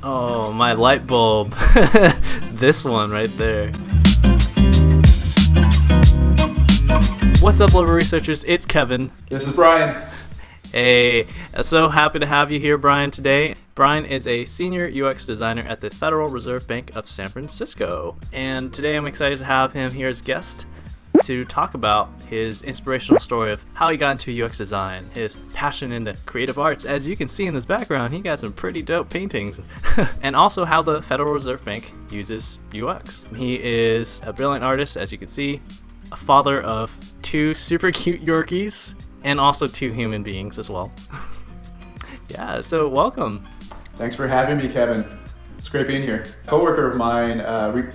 Oh, my light bulb. This one right there. What's up, Global Researchers? It's Kevin. This is Brian. Hey, so happy to have you here, Brian, today. Brian is a senior UX designer at the Federal Reserve Bank of San Francisco. And today I'm excited to have him here as guest to talk about his inspirational story of how he got into UX design, his passion in the creative arts. As you can see in this background, he got some pretty dope paintings. And also how the Federal Reserve Bank uses UX. He is a brilliant artist, as you can see, a father of 2 super cute Yorkies, and also 2 human beings as well. Yeah, so welcome. Thanks for having me, Kevin. It's great being here. A coworker of mine,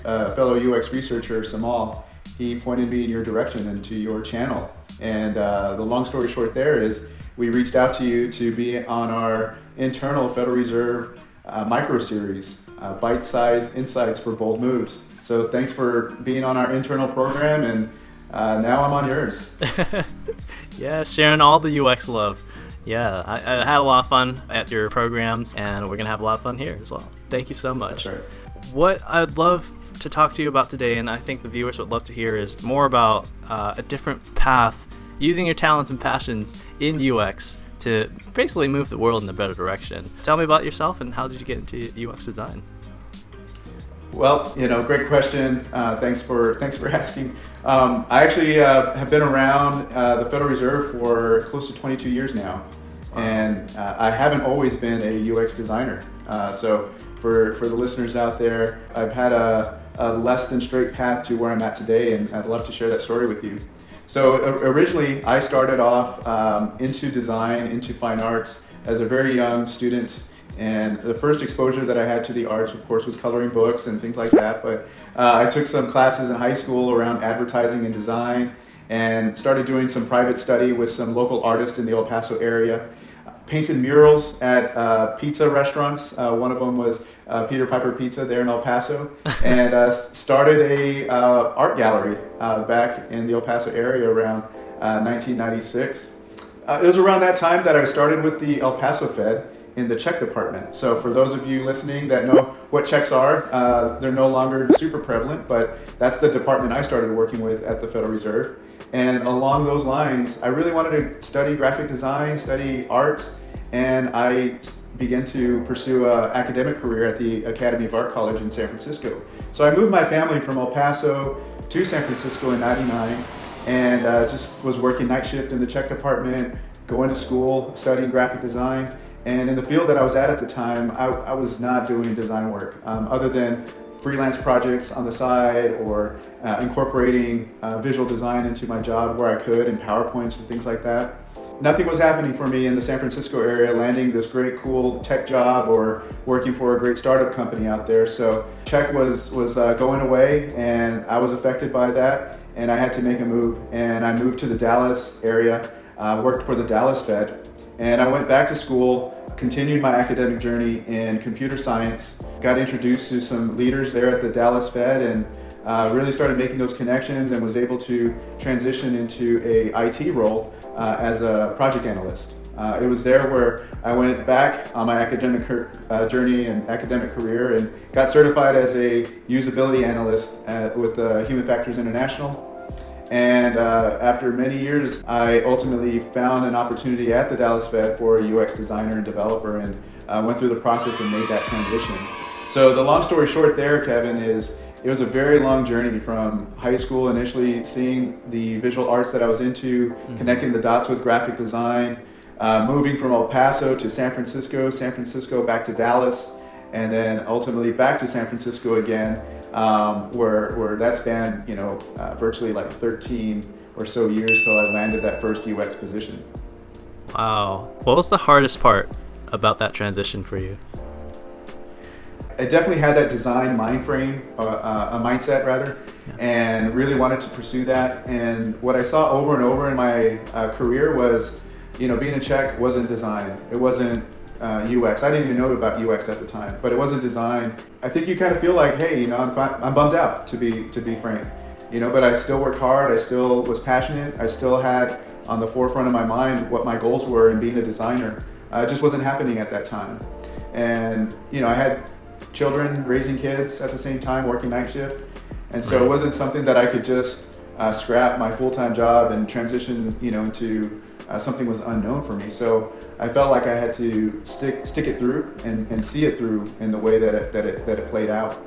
fellow UX researcher, Samal, he pointed me in your direction and to your channel. And the long story short there is we reached out to you to be on our internal Federal Reserve micro series, bite-sized insights for bold moves. So thanks for being on our internal program, and now I'm on yours. Yeah, sharing all the UX love. Yeah, I had a lot of fun at your programs, and we're going to have a lot of fun here as well. Thank you so much. That's right. What I'd love to talk to you about today, and I think the viewers would love to hear, is more about a different path, using your talents and passions in UX to basically move the world in a better direction. Tell me about yourself, and how did you get into UX design? Well, great question. Thanks for asking. I actually have been around the Federal Reserve for close to 22 years now, and I haven't always been a UX designer. So for the listeners out there, I've had a less than straight path to where I'm at today, and I'd love to share that story with you. So originally, I started off into design, into fine arts as a very young student. And the first exposure that I had to the arts, of course, was coloring books and things like that. But I took some classes in high school around advertising and design, and started doing some private study with some local artists in the El Paso area. Painted murals at pizza restaurants. One of them was Peter Piper Pizza there in El Paso, and started a art gallery back in the El Paso area around 1996. It was around that time that I started with the El Paso Fed in the check department. So for those of you listening that know what checks are, they're no longer super prevalent, but that's the department I started working with at the Federal Reserve. And along those lines, I really wanted to study graphic design, study arts, and I began to pursue an academic career at the Academy of Art College in San Francisco. So I moved my family from El Paso to San Francisco in '99, and just was working night shift in the check department, going to school, studying graphic design. And in the field that I was at the time, I was not doing design work other than freelance projects on the side, or incorporating visual design into my job where I could, and PowerPoints and things like that. Nothing was happening for me in the San Francisco area, landing this great, cool tech job or working for a great startup company out there. So check was going away, and I was affected by that, and I had to make a move. And I moved to the Dallas area, worked for the Dallas Fed. And I went back to school, continued my academic journey in computer science, got introduced to some leaders there at the Dallas Fed, and really started making those connections, and was able to transition into a IT role as a project analyst. It was there where I went back on my academic journey and academic career, and got certified as a usability analyst with Human Factors International. And after many years, I ultimately found an opportunity at the Dallas Fed for a UX designer and developer, and went through the process and made that transition. So the long story short there, Kevin, is it was a very long journey from high school, initially seeing the visual arts that I was into, connecting the dots with graphic design, moving from El Paso to San Francisco back to Dallas, and then ultimately back to San Francisco again. Where that spanned, virtually like 13 or so years till I landed that first UX position. Wow. What was the hardest part about that transition for you? I definitely had that design mindset rather, and really wanted to pursue that. And what I saw over and over in my career was, being a Czech wasn't design. It wasn't UX. I didn't even know about UX at the time, but it wasn't design. I think you kind of feel like, hey, I'm bummed out, to be frank, but I still worked hard. I still was passionate. I still had on the forefront of my mind what my goals were in being a designer. It just wasn't happening at that time. And, I had children, raising kids at the same time, working night shift. And so it wasn't something that I could just scrap my full-time job and transition, into something was unknown for me. So I felt like I had to stick it through and see it through in the way that it played out.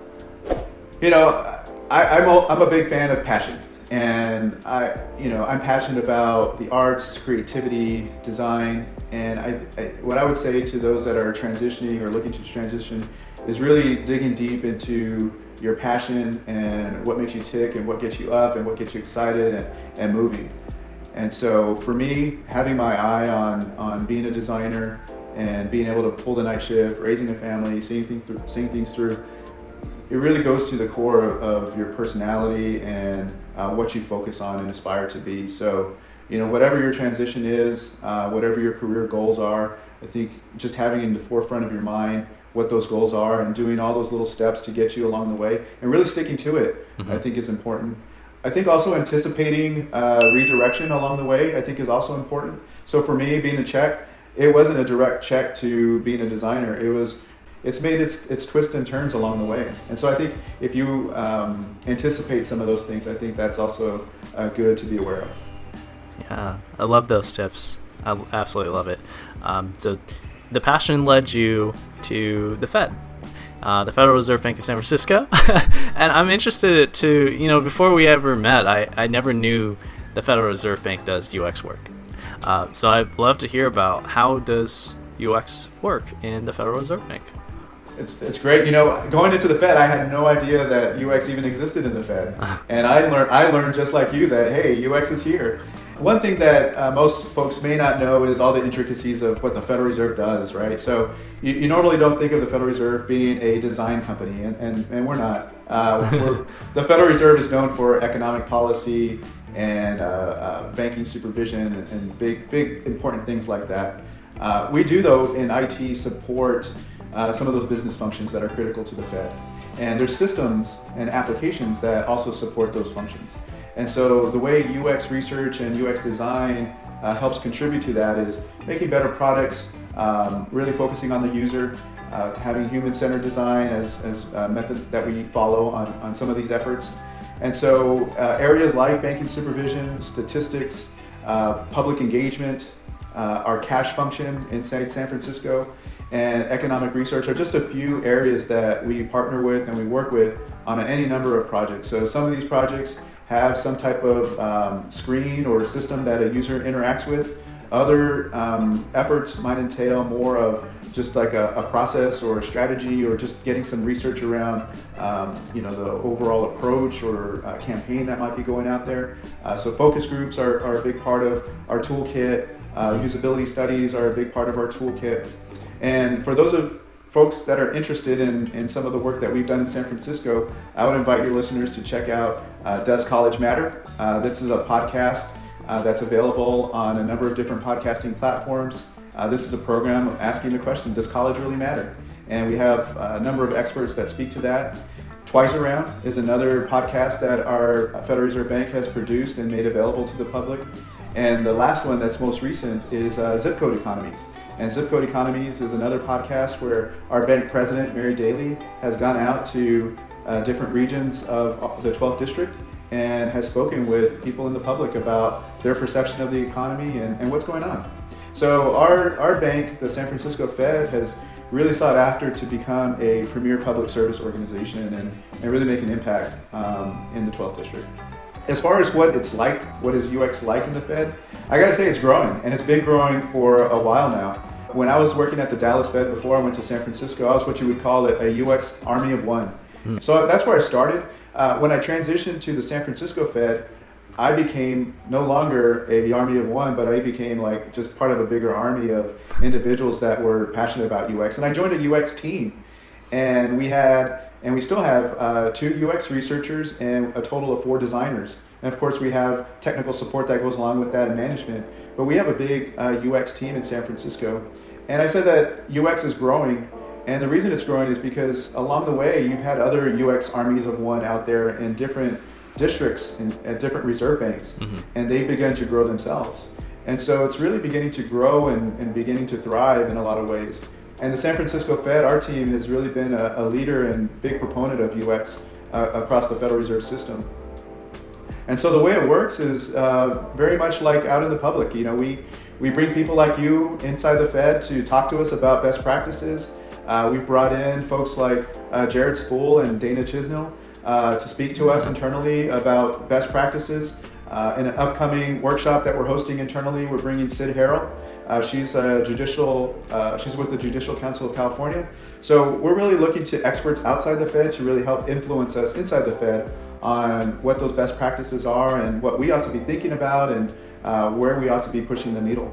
I'm a big fan of passion, and I'm passionate about the arts, creativity, design, and what I would say to those that are transitioning or looking to transition is really digging deep into your passion and what makes you tick and what gets you up and what gets you excited and moving. And so for me, having my eye on being a designer and being able to pull the night shift, raising a family, seeing things through, it really goes to the core of your personality and what you focus on and aspire to be. So, whatever your transition is, whatever your career goals are, I think just having in the forefront of your mind what those goals are and doing all those little steps to get you along the way and really sticking to it, I think is important. I think also anticipating redirection along the way, I think is also important. So for me, being a check, it wasn't a direct check to being a designer. It's made its twists and turns along the way. And so I think if you anticipate some of those things, I think that's also good to be aware of. Yeah, I love those tips. I absolutely love it. So the passion led you to the Fed, the Federal Reserve Bank of San Francisco. And I'm interested to, before we ever met, I never knew the Federal Reserve Bank does UX work. So I'd love to hear about how does UX work in the Federal Reserve Bank. It's great. Going into the Fed, I had no idea that UX even existed in the Fed. And I learned just like you that, hey, UX is here. One thing that most folks may not know is all the intricacies of what the Federal Reserve does, right? So you normally don't think of the Federal Reserve being a design company, and we're not. The Federal Reserve is known for economic policy and banking supervision and big important things like that. We do, though, in IT support some of those business functions that are critical to the Fed. And there's systems and applications that also support those functions. And so the way UX research and UX design helps contribute to that is making better products, really focusing on the user, having human-centered design as a method that we follow on some of these efforts. And so areas like banking supervision, statistics, public engagement, our cash function inside San Francisco, and economic research are just a few areas that we partner with and we work with on any number of projects. So some of these projects have some type of screen or system that a user interacts with. Other efforts might entail more of just like a process or a strategy or just getting some research around the overall approach or campaign that might be going out there. So focus groups are a big part of our toolkit. Usability studies are a big part of our toolkit. And for those of folks that are interested in some of the work that we've done in San Francisco, I would invite your listeners to check out Does College Matter? This is a podcast that's available on a number of different podcasting platforms. This is a program asking the question, does college really matter? And we have a number of experts that speak to that. Twice Around is another podcast that our Federal Reserve Bank has produced and made available to the public. And the last one that's most recent is Code Economies. And Code Economies is another podcast where our bank president, Mary Daly, has gone out to different regions of the 12th district and has spoken with people in the public about their perception of the economy and what's going on. So our bank, the San Francisco Fed, has really sought after to become a premier public service organization and really make an impact in the 12th district. As far as what it's like, what is UX like in the Fed, I gotta say it's growing, and it's been growing for a while now. When I was working at the Dallas Fed before I went to San Francisco, I was what you would call a UX army of one. So that's where I started. When I transitioned to the San Francisco Fed, I became no longer a army of one, but I became like just part of a bigger army of individuals that were passionate about UX. And I joined a UX team, and we still have 2 UX researchers and a total of 4 designers. And of course, we have technical support that goes along with that and management. But we have a big UX team in San Francisco. And I said that UX is growing. And the reason it's growing is because along the way, you've had other UX armies of one out there in different districts at different reserve banks. And they began to grow themselves. And so it's really beginning to grow and beginning to thrive in a lot of ways. And the San Francisco Fed, our team, has really been a leader and big proponent of UX across the Federal Reserve System. And so the way it works is very much like out in the public. We bring people like you inside the Fed to talk to us about best practices. We've brought in folks like Jared Spool and Dana Chisnell to speak to us internally about best practices. In an upcoming workshop that we're hosting internally, we're bringing Sid Harrell. She's with the Judicial Council of California. So we're really looking to experts outside the Fed to really help influence us inside the Fed on what those best practices are and what we ought to be thinking about and where we ought to be pushing the needle.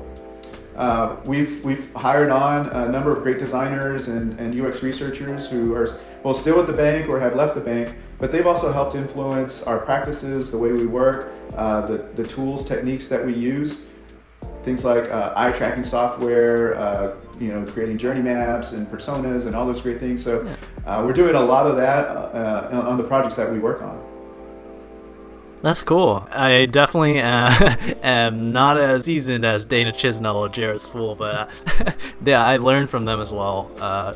We've hired on a number of great designers and UX researchers who are still at the bank or have left the bank, but they've also helped influence our practices, the way we work, the tools, techniques that we use, things like eye tracking software, creating journey maps and personas and all those great things. So we're doing a lot of that on the projects that we work on. That's cool. I definitely am not as seasoned as Dana Chisnell or Jared Spool, but yeah, I learned from them as well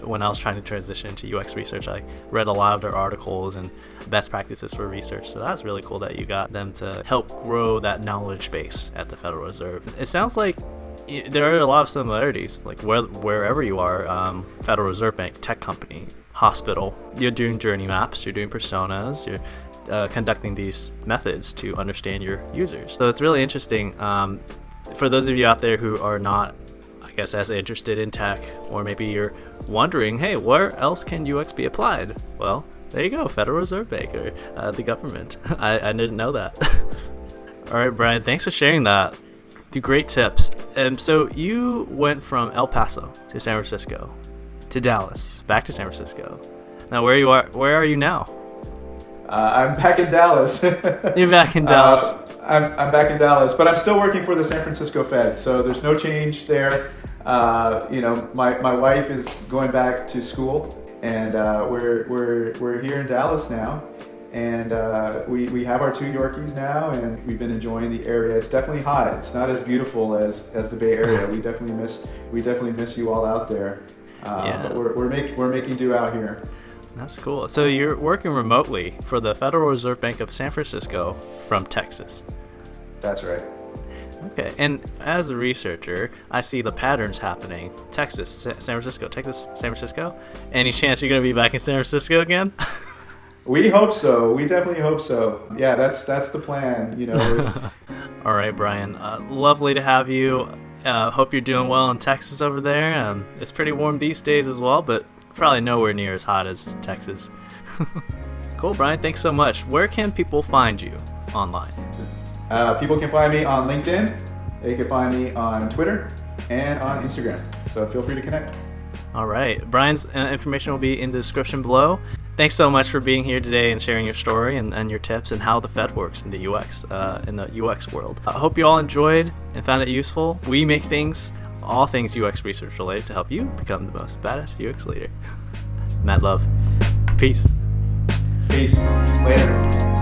when I was trying to transition to UX research. I read a lot of their articles and best practices for research, so that's really cool that you got them to help grow that knowledge base at the Federal Reserve. It sounds like there are a lot of similarities, like wherever you are, Federal Reserve Bank, tech company, hospital, you're doing journey maps, you're doing personas, you're conducting these methods to understand your users. So it's really interesting. For those of you out there who are not, I guess, as interested in tech, or maybe you're wondering, hey, where else can UX be applied? Well, there you go, Federal Reserve Bank or the government. I didn't know that. All right, Brian, thanks for sharing that. Great tips. So you went from El Paso to San Francisco to Dallas, back to San Francisco. Now, where are you now? I'm back in Dallas. You're back in Dallas. I'm back in Dallas, but I'm still working for the San Francisco Fed, so there's no change there. My wife is going back to school, and we're here in Dallas now, and we have our 2 Yorkies now, and we've been enjoying the area. It's definitely hot. It's not as beautiful as the Bay Area. We definitely miss you all out there. But we're making do out here. That's cool. So you're working remotely for the Federal Reserve Bank of San Francisco from Texas. That's right. Okay. And as a researcher, I see the patterns happening. Texas, San Francisco, Texas, San Francisco. Any chance you're going to be back in San Francisco again? We hope so. We definitely hope so. Yeah, that's the plan. All right, Brian. Lovely to have you. Hope you're doing well in Texas over there. It's pretty warm these days as well, but probably nowhere near as hot as Texas. Cool, Brian. Thanks so much. Where can people find you online? People can find me on LinkedIn. They can find me on Twitter and on Instagram. So feel free to connect. All right. Brian's information will be in the description below. Thanks so much for being here today and sharing your story and your tips and how the Fed works in the UX world. I hope you all enjoyed and found it useful. We make all things UX research related to help you become the most badass UX leader. Mad love. Peace. Peace. Later.